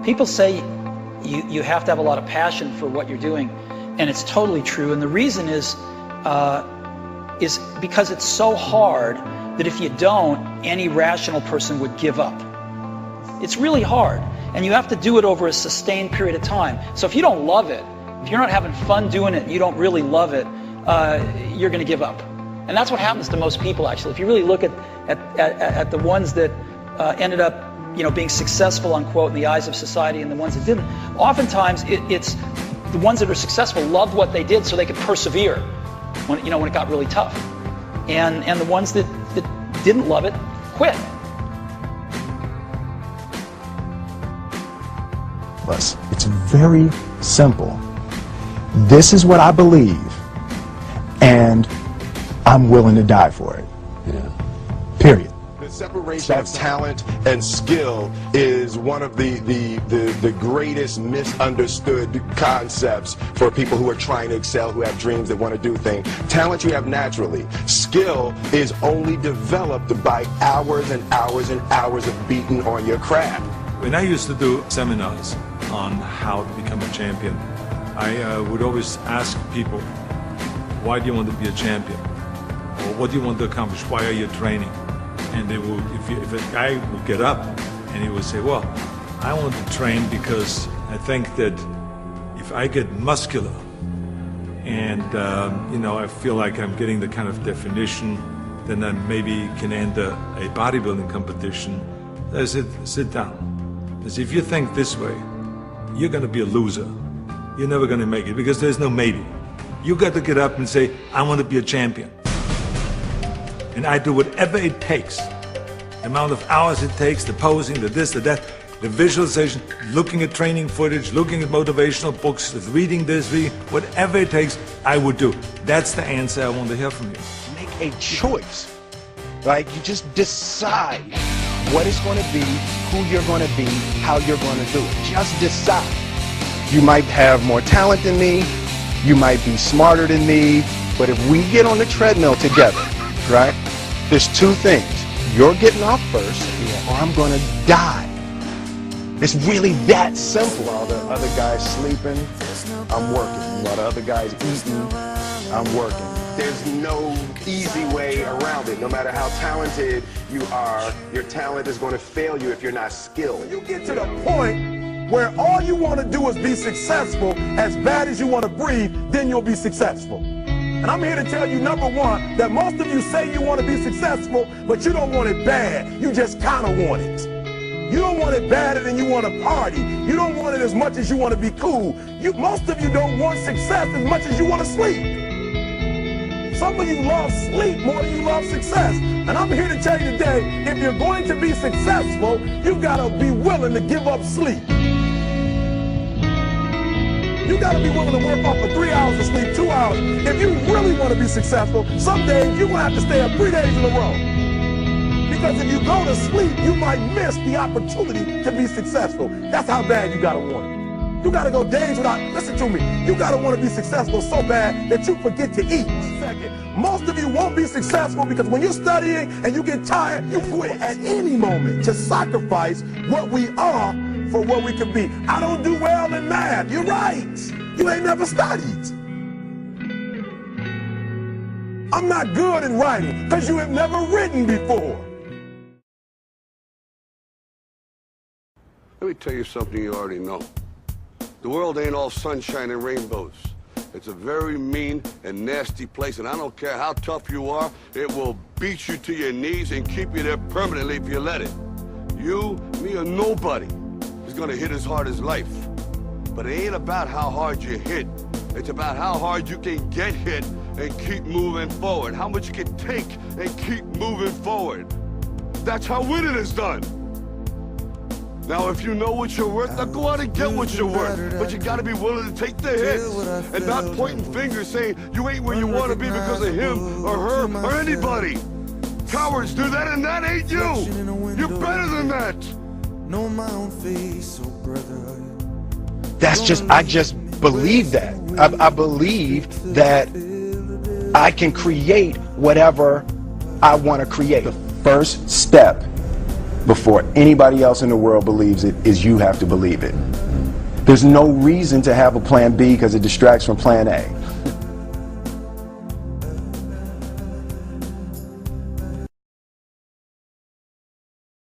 People say you have to have a lot of passion for what you're doing, and it's totally true. And the reason is because it's so hard that if you don't, any rational person would give up. It's really hard, and you have to do it over a sustained period of time. So if you don't love it, if you're not having fun doing it, and you don't really love it, you're going to give up. And that's what happens to most people, actually. If you really look at the ones that ended up, being successful, unquote, in the eyes of society, and the ones that didn't, oftentimes it's the ones that are successful loved what they did so they could persevere when it got really tough. And the ones that didn't love it quit. It's very simple. This is what I believe, and I'm willing to die for it. Yeah. Period. The separation of talent and skill is one of the greatest misunderstood concepts for people who are trying to excel, who have dreams that want to do things. Talent you have naturally. Skill is only developed by hours and hours and hours of beating on your craft. When I used to do seminars on how to become a champion, I would always ask people, why do you want to be a champion? Or what do you want to accomplish? Why are you training? And they would, if a guy would get up and he would say, well, I want to train because I think that if I get muscular and, I feel like I'm getting the kind of definition, then I maybe can enter a bodybuilding competition. I said, sit down. Because if you think this way, you're going to be a loser. You're never going to make it because there's no maybe. You got to get up and say, I want to be a champion. And I do whatever it takes. The amount of hours it takes, the posing, the this, the that, the visualization, looking at training footage, looking at motivational books, reading this, whatever it takes, I would do. That's the answer I want to hear from you. Make a choice. Like, you just decide what it's going to be, who you're going to be, how you're going to do it. Just decide. You might have more talent than me, you might be smarter than me, but if we get on the treadmill together, right, there's two things. You're getting off first, or I'm going to die. It's really that simple. While the other guy's sleeping, I'm working. While the other guy's eating, I'm working. There's no easy way around it. No matter how talented you are, your talent is going to fail you if you're not skilled. When you get to the point where all you want to do is be successful, as bad as you want to breathe, then you'll be successful. And I'm here to tell you, number one, that most of you say you want to be successful, but you don't want it bad. You just kind of want it. You don't want it badder than you want to party. You don't want it as much as you want to be cool. Most of you don't want success as much as you want to sleep. Some of you love sleep more than you love success. And I'm here to tell you today, if you're going to be successful, you've got to be willing to give up sleep. You got to be willing to work off for 3 hours of sleep, 2 hours. If you really want to be successful, some days you're going to have to stay up 3 days in a row. Because if you go to sleep, you might miss the opportunity to be successful. That's how bad you got to want it. You got to go days without, listen to me, you got to want to be successful so bad that you forget to eat. Second, most of you won't be successful because when you're studying and you get tired, you quit at any moment to sacrifice what we are for what we can be. I don't do well in math. You're right. You ain't never studied. I'm not good in writing because you have never written before. Let me tell you something you already know. The world ain't all sunshine and rainbows. It's a very mean and nasty place, and I don't care how tough you are, it will beat you to your knees and keep you there permanently if you let it. You, me, or nobody is gonna hit as hard as life. But it ain't about how hard you hit. It's about how hard you can get hit and keep moving forward. How much you can take and keep moving forward. That's how winning is done. Now, if you know what you're worth, now go out and get what you're worth. But you gotta be willing to take the hits and not pointing fingers saying you ain't where you wanna be because of him or her or anybody. Cowards do that, and that ain't you. You're better than that. I just believe that. I believe that I can create whatever I want to create. The first step before anybody else in the world believes it is you have to believe it. There's no reason to have a plan B because it distracts from plan A.